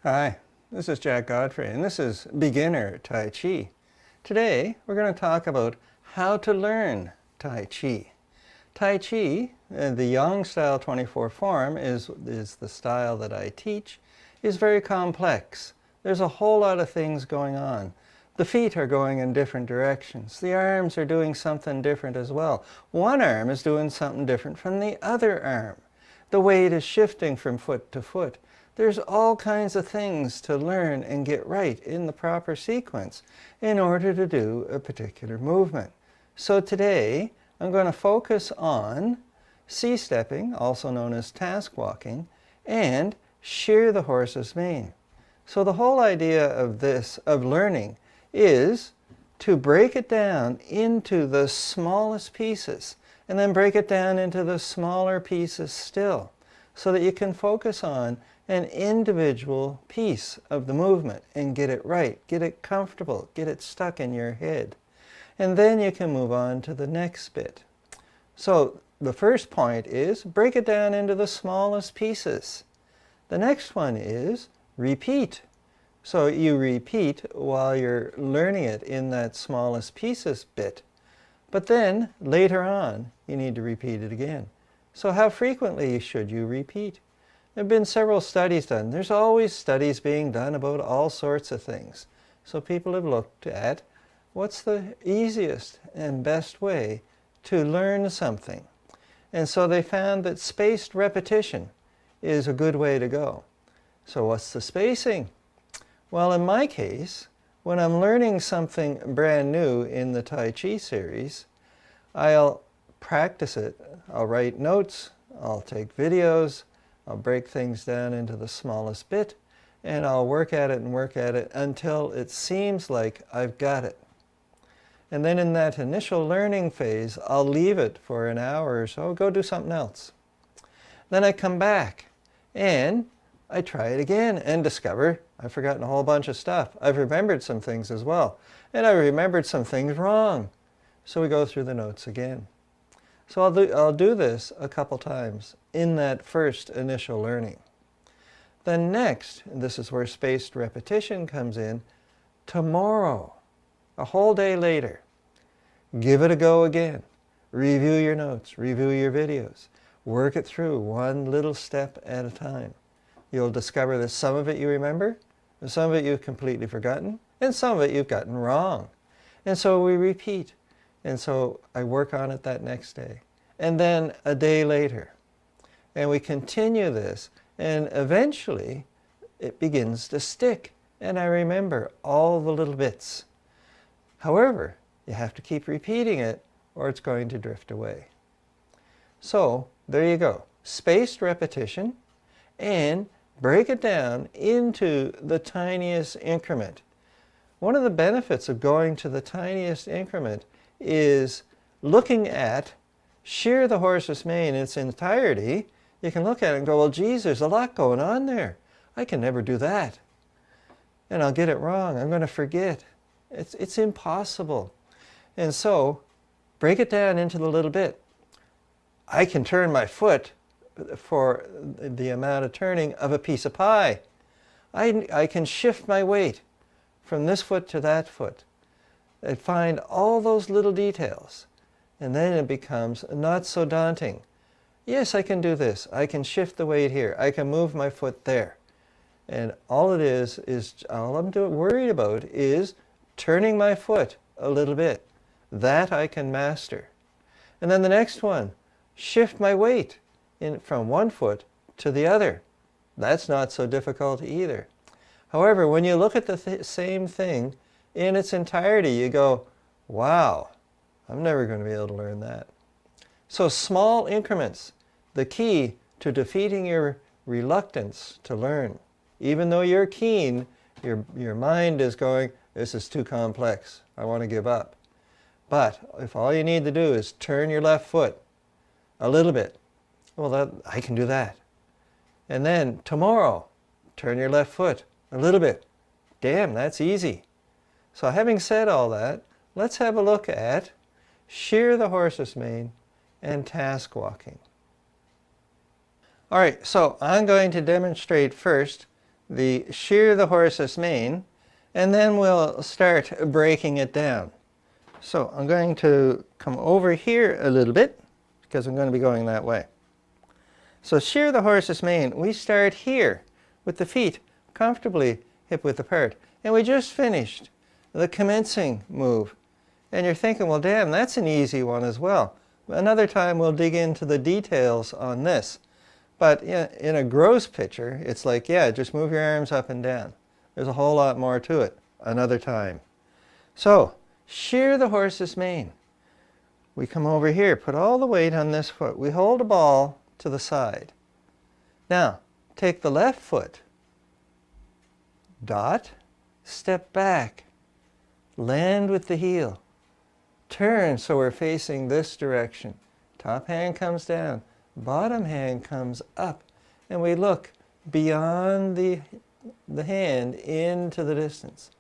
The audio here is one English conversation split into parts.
Hi, this is Jack Godfrey, and this is Beginner Tai Chi. Today, we're going to talk about how to learn Tai Chi. Tai Chi, the Yang style 24 form, is the style that I teach, is very complex. There's a whole lot of things going on. The feet are going in different directions. The arms are doing something different as well. One arm is doing something different from the other arm. The weight is shifting from foot to foot. There's all kinds of things to learn and get right in the proper sequence in order to do a particular movement. So today, I'm going to focus on C-stepping, also known as task walking, and shear the horse's mane. So the whole idea of learning, is to break it down into the smallest pieces, and then break it down into the smaller pieces still, so that you can focus on an individual piece of the movement and get it right, get it comfortable, get it stuck in your head. And then you can move on to the next bit. So the first point is break it down into the smallest pieces. The next one is repeat. So you repeat while you're learning it in that smallest pieces bit. But then later on, you need to repeat it again. So how frequently should you repeat? There have been several studies done. There's always studies being done about all sorts of things. So people have looked at what's the easiest and best way to learn something. And so they found that spaced repetition is a good way to go. So what's the spacing? Well, in my case, when I'm learning something brand new in the Tai Chi series, I'll practice it. I'll write notes, I'll take videos, I'll break things down into the smallest bit, and I'll work at it and work at it until it seems like I've got it. And then in that initial learning phase, I'll leave it for an hour or so, go do something else. Then I come back and I try it again and discover I've forgotten a whole bunch of stuff. I've remembered some things as well. And I remembered some things wrong. So we go through the notes again. So I'll do this a couple times in that first initial learning. Then next, and this is where spaced repetition comes in, tomorrow, a whole day later, give it a go again. Review your notes, review your videos. Work it through one little step at a time. You'll discover that some of it you remember, and some of it you've completely forgotten, and some of it you've gotten wrong. And so we repeat. And so I work on it that next day. And then a day later. And we continue this, and eventually it begins to stick. And I remember all the little bits. However, you have to keep repeating it, or it's going to drift away. So there you go. Spaced repetition, and break it down into the tiniest increment. One of the benefits of going to the tiniest increment is looking at shear the horse's mane in its entirety. You can look at it and go, well, geez, there's a lot going on there. I can never do that. And I'll get it wrong. I'm going to forget. It's impossible. And so break it down into the little bit. I can turn my foot for the amount of turning of a piece of pie. I can shift my weight from this foot to that foot and find all those little details. And then it becomes not so daunting. Yes, I can do this. I can shift the weight here. I can move my foot there. And all it is all I'm worried about is turning my foot a little bit. That I can master. And then the next one, shift my weight from one foot to the other. That's not so difficult either. However, when you look at the same thing in its entirety, you go, wow, I'm never going to be able to learn that. So small increments, the key to defeating your reluctance to learn. Even though you're keen, your mind is going, this is too complex, I want to give up. But if all you need to do is turn your left foot a little bit, well, I can do that. And then tomorrow, turn your left foot a little bit. Damn, that's easy. So having said all that, let's have a look at shear the horse's mane and task walking. All right, so I'm going to demonstrate first the shear the horse's mane, and then we'll start breaking it down. So I'm going to come over here a little bit because I'm going to be going that way. So shear the horse's mane, we start here with the feet comfortably hip width apart. And we just finished the commencing move. And you're thinking, well, damn, that's an easy one as well. Another time we'll dig into the details on this. But in a gross picture, it's like, yeah, just move your arms up and down. There's a whole lot more to it another time. So, shear the horse's mane. We come over here, put all the weight on this foot. We hold the ball to the side. Now, take the left foot, dot, step back, land with the heel, turn so we're facing this direction. Top hand comes down, bottom hand comes up, and we look beyond the hand into the distance.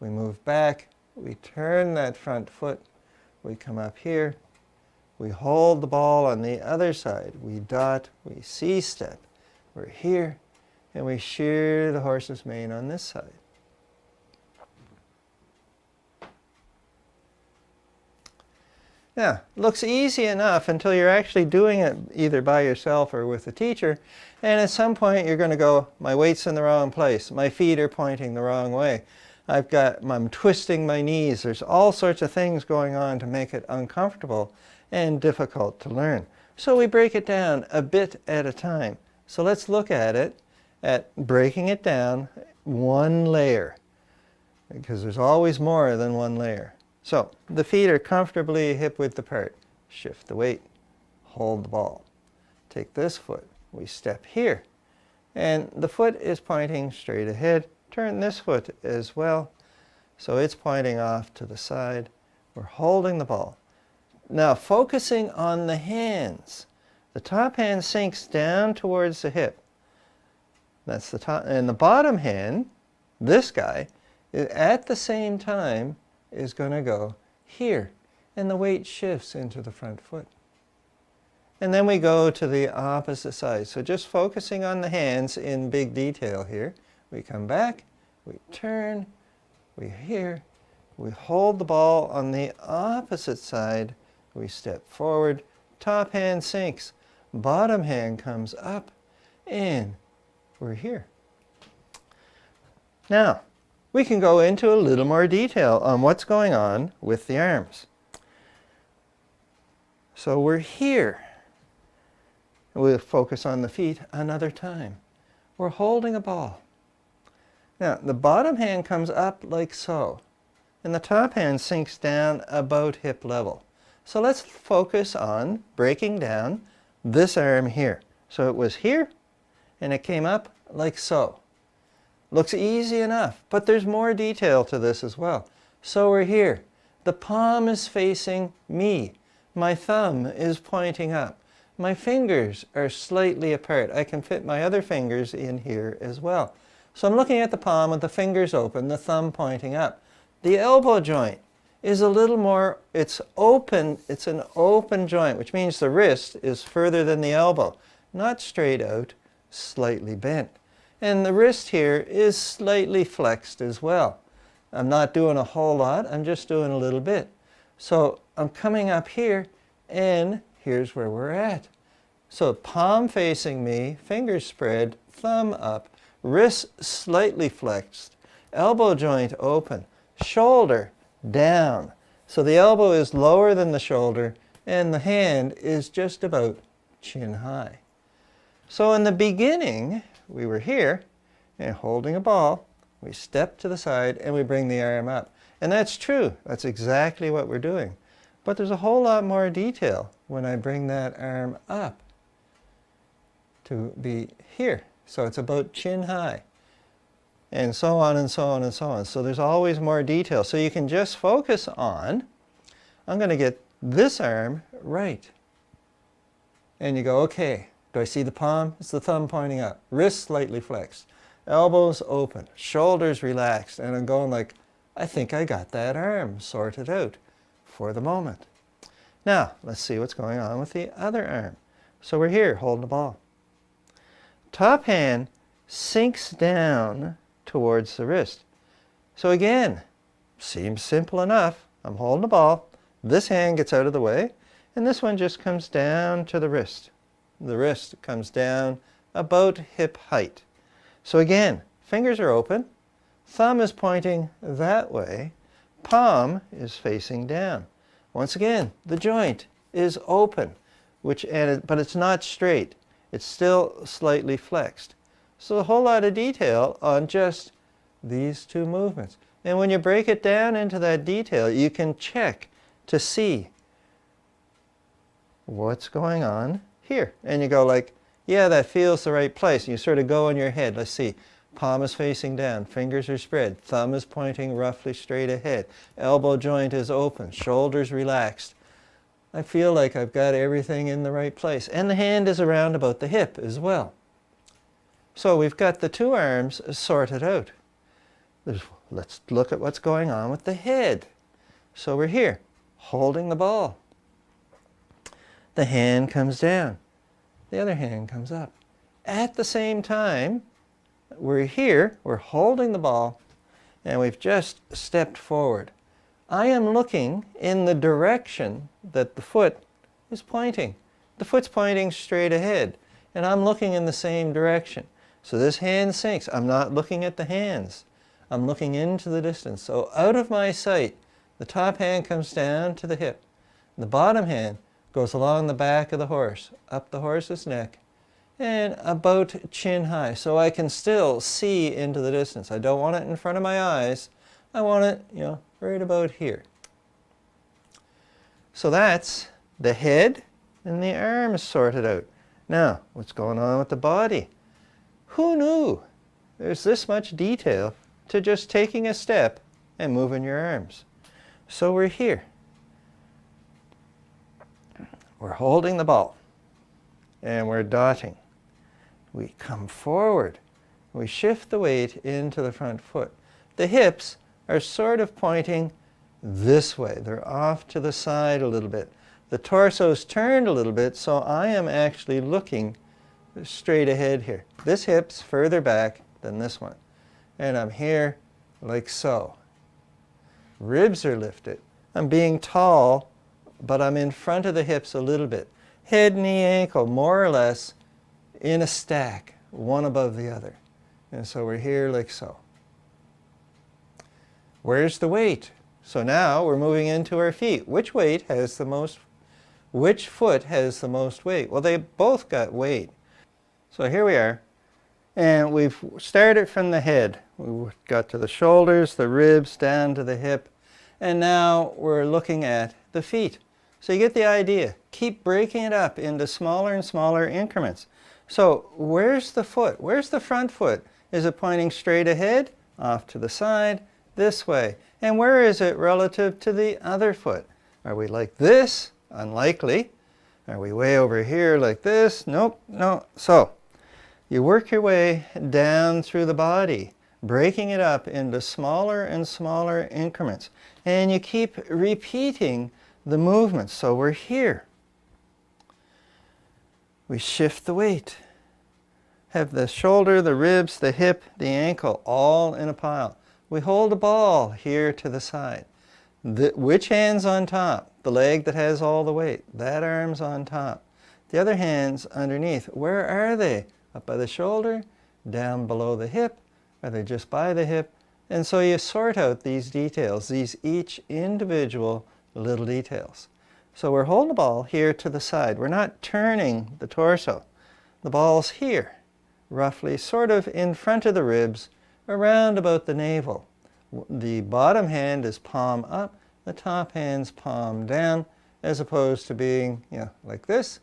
We move back, we turn that front foot, we come up here, we hold the ball on the other side, we dot, we C-step, we're here, and we shear the horse's mane on this side. Now, looks easy enough until you're actually doing it either by yourself or with a teacher, and at some point you're going to go, my weight's in the wrong place, my feet are pointing the wrong way, I'm twisting my knees, there's all sorts of things going on to make it uncomfortable and difficult to learn. So we break it down a bit at a time. So let's look at it, at breaking it down one layer, because there's always more than one layer. So the feet are comfortably hip width apart. Shift the weight, hold the ball. Take this foot, we step here, and the foot is pointing straight ahead. Turn this foot as well, so it's pointing off to the side. We're holding the ball. Now focusing on the hands. The top hand sinks down towards the hip. That's the top, and the bottom hand, this guy, at the same time is going to go here, and the weight shifts into the front foot. And then we go to the opposite side. So just focusing on the hands in big detail here. We come back, we turn, we here, we hold the ball on the opposite side, we step forward, top hand sinks, bottom hand comes up, and we're here. Now, we can go into a little more detail on what's going on with the arms. So we're here. We'll focus on the feet another time. We're holding a ball. Now, the bottom hand comes up like so, and the top hand sinks down about hip level. So let's focus on breaking down this arm here. So it was here, and it came up like so. Looks easy enough, but there's more detail to this as well. So we're here. The palm is facing me. My thumb is pointing up. My fingers are slightly apart. I can fit my other fingers in here as well. So I'm looking at the palm with the fingers open, the thumb pointing up. The elbow joint is a little more, it's open, it's an open joint, which means the wrist is further than the elbow. Not straight out, slightly bent. And the wrist here is slightly flexed as well. I'm not doing a whole lot, I'm just doing a little bit. So I'm coming up here, and here's where we're at. So palm facing me, fingers spread, thumb up, wrist slightly flexed, elbow joint open, shoulder down. So the elbow is lower than the shoulder, and the hand is just about chin high. So in the beginning, we were here, and holding a ball, we step to the side, and we bring the arm up. And that's true. That's exactly what we're doing. But there's a whole lot more detail when I bring that arm up to be here. So it's about chin high. And so on and so on and so on. So there's always more detail. So you can just focus on, I'm going to get this arm right. And you go, okay, do I see the palm? It's the thumb pointing up. Wrist slightly flexed. Elbows open. Shoulders relaxed. And I'm going like, I think I got that arm sorted out for the moment. Now, let's see what's going on with the other arm. So we're here, holding the ball. Top hand sinks down towards the wrist. So again, seems simple enough. I'm holding the ball. This hand gets out of the way, and this one just comes down to the wrist. The wrist comes down about hip height. So again, fingers are open, thumb is pointing that way, palm is facing down. Once again, the joint is open, but it's not straight. It's still slightly flexed. So a whole lot of detail on just these two movements. And when you break it down into that detail, you can check to see what's going on here. And you go like, yeah, that feels the right place. And you sort of go in your head. Let's see. Palm is facing down. Fingers are spread. Thumb is pointing roughly straight ahead. Elbow joint is open. Shoulders relaxed. I feel like I've got everything in the right place. And the hand is around about the hip as well. So we've got the two arms sorted out. Let's look at what's going on with the head. So we're here, holding the ball. The hand comes down. The other hand comes up. At the same time, we're here, we're holding the ball, and we've just stepped forward. I am looking in the direction that the foot is pointing. The foot's pointing straight ahead, and I'm looking in the same direction. So this hand sinks. I'm not looking at the hands. I'm looking into the distance. So out of my sight, the top hand comes down to the hip. The bottom hand goes along the back of the horse, up the horse's neck, and about chin high. So I can still see into the distance. I don't want it in front of my eyes. I want it, right about here. So that's the head and the arms sorted out. Now, what's going on with the body? Who knew there's this much detail to just taking a step and moving your arms? So we're here. We're holding the ball and we're daunting. We come forward. We shift the weight into the front foot. The hips are sort of pointing this way. They're off to the side a little bit. The torso's turned a little bit, so I am actually looking straight ahead here. This hip's further back than this one. And I'm here like so. Ribs are lifted. I'm being tall, but I'm in front of the hips a little bit. Head, knee, ankle, more or less in a stack, one above the other. And so we're here like so. Where's the weight? So now we're moving into our feet. Which foot has the most weight? Well, they both got weight. So here we are. And we've started from the head. We got to the shoulders, the ribs, down to the hip. And now we're looking at the feet. So you get the idea. Keep breaking it up into smaller and smaller increments. So where's the foot? Where's the front foot? Is it pointing straight ahead, off to the side, this way? And where is it relative to the other foot? Are we like this? Unlikely. Are we way over here like this? Nope, no. So you work your way down through the body, breaking it up into smaller and smaller increments. And you keep repeating the movements. So we're here. We shift the weight. Have the shoulder, the ribs, the hip, the ankle all in a pile. We hold the ball here to the side. Which hand's on top? The leg that has all the weight. That arm's on top. The other hand's underneath. Where are they? Up by the shoulder? Down below the hip? Are they just by the hip? And so you sort out these details, these each individual little details. So we're holding the ball here to the side. We're not turning the torso. The ball's here, roughly sort of in front of the ribs, around about the navel. The bottom hand is palm up, the top hand's palm down, as opposed to being, like this.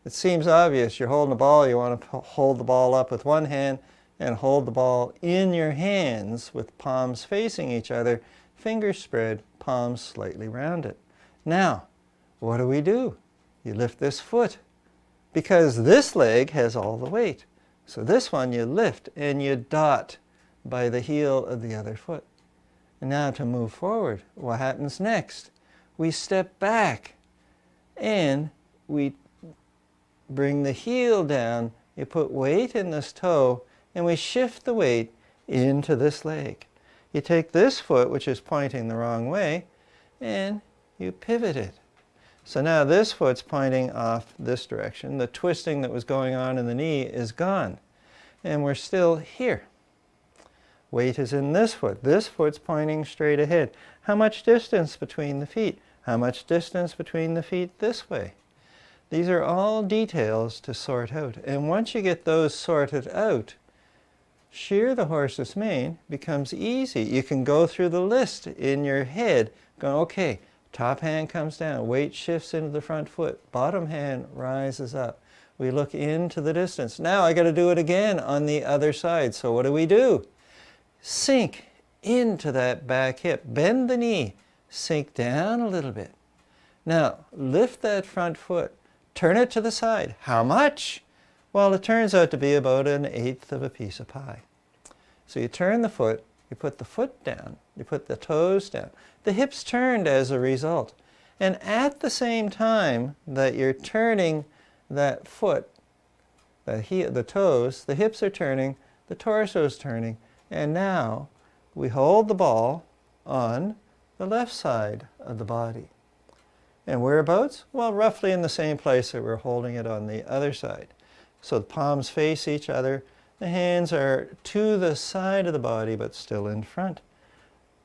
It seems obvious. You're holding the ball, you want to hold the ball up with one hand and hold the ball in your hands with palms facing each other, fingers spread, palms slightly rounded. Now, what do? You lift this foot because this leg has all the weight. So this one you lift and you dot by the heel of the other foot. And now to move forward, what happens next? We step back and we bring the heel down. You put weight in this toe and we shift the weight into this leg. You take this foot, which is pointing the wrong way, and you pivot it. So now this foot's pointing off this direction. The twisting that was going on in the knee is gone, and we're still here. Weight is in this foot. This foot's pointing straight ahead. How much distance between the feet? How much distance between the feet this way? These are all details to sort out. And once you get those sorted out, shear the horse's mane becomes easy. You can go through the list in your head, going, okay, top hand comes down, weight shifts into the front foot, bottom hand rises up. We look into the distance. Now I got to do it again on the other side. So what do? Sink into that back hip, bend the knee, sink down a little bit. Now lift that front foot, turn it to the side. How much? Well, it turns out to be about 1/8 of a piece of pie. So you turn the foot, you put the foot down, you put the toes down. The hips turned as a result. And at the same time that you're turning that foot, the toes, the hips are turning, the torso is turning, and now we hold the ball on the left side of the body. And whereabouts? Well, roughly in the same place that we're holding it on the other side. So the palms face each other. The hands are to the side of the body, but still in front.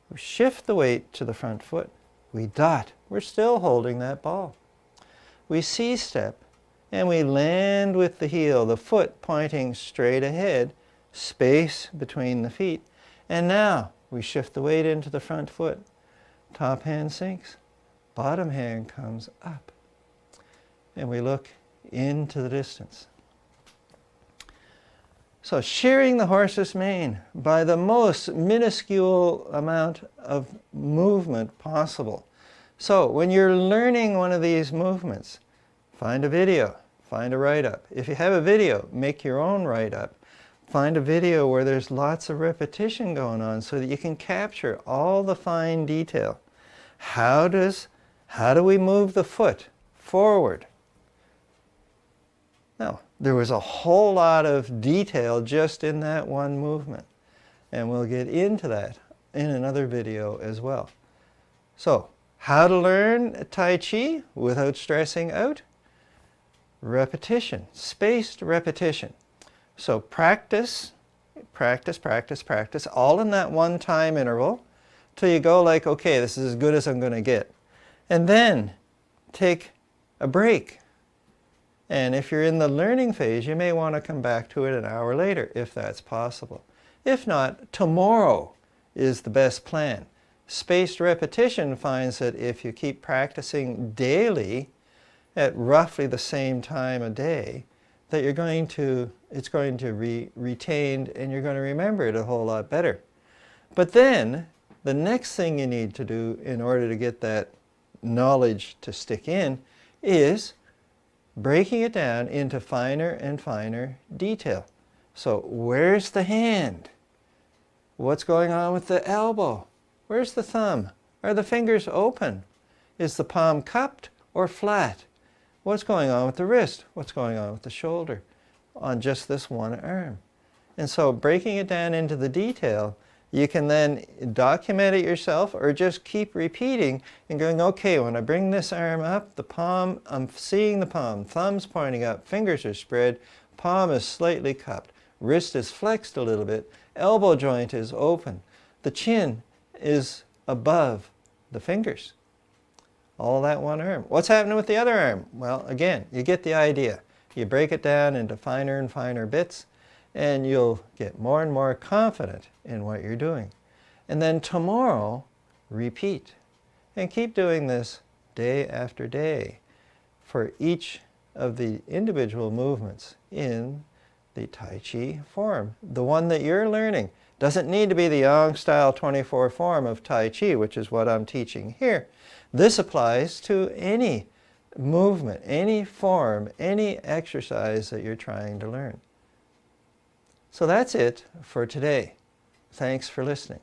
We shift the weight to the front foot. We dot. We're still holding that ball. We C-step, and we land with the heel, the foot pointing straight ahead, space between the feet. And now we shift the weight into the front foot. Top hand sinks, bottom hand comes up. And we look into the distance. So shearing the horse's mane by the most minuscule amount of movement possible. So when you're learning one of these movements, find a video, find a write-up. If you have a video, make your own write-up. Find a video where there's lots of repetition going on so that you can capture all the fine detail. How do we move the foot forward? Now, there was a whole lot of detail just in that one movement. And we'll get into that in another video as well. So, how to learn Tai Chi without stressing out? Repetition, spaced repetition. So practice, all in that one time interval, till you go like, okay, this is as good as I'm going to get. And then take a break. And if you're in the learning phase, you may want to come back to it an hour later, if that's possible. If not, tomorrow is the best plan. Spaced repetition finds that if you keep practicing daily at roughly the same time a day, that it's going to be retained and you're going to remember it a whole lot better. But then, the next thing you need to do in order to get that knowledge to stick in is breaking it down into finer and finer detail. So where's the hand? What's going on with the elbow? Where's the thumb? Are the fingers open? Is the palm cupped or flat? What's going on with the wrist? What's going on with the shoulder on just this one arm? And so breaking it down into the detail, you can then document it yourself or just keep repeating and going, okay, when I bring this arm up, the palm, I'm seeing the palm, thumb's pointing up, fingers are spread, palm is slightly cupped, wrist is flexed a little bit, elbow joint is open, the chin is above the fingers. All that one arm. What's happening with the other arm? Well, again, you get the idea. You break it down into finer and finer bits, and you'll get more and more confident in what you're doing. And then tomorrow, repeat. And keep doing this day after day for each of the individual movements in the Tai Chi form. The one that you're learning doesn't need to be the Yang style 24 form of Tai Chi, which is what I'm teaching here. This applies to any movement, any form, any exercise that you're trying to learn. So that's it for today. Thanks for listening.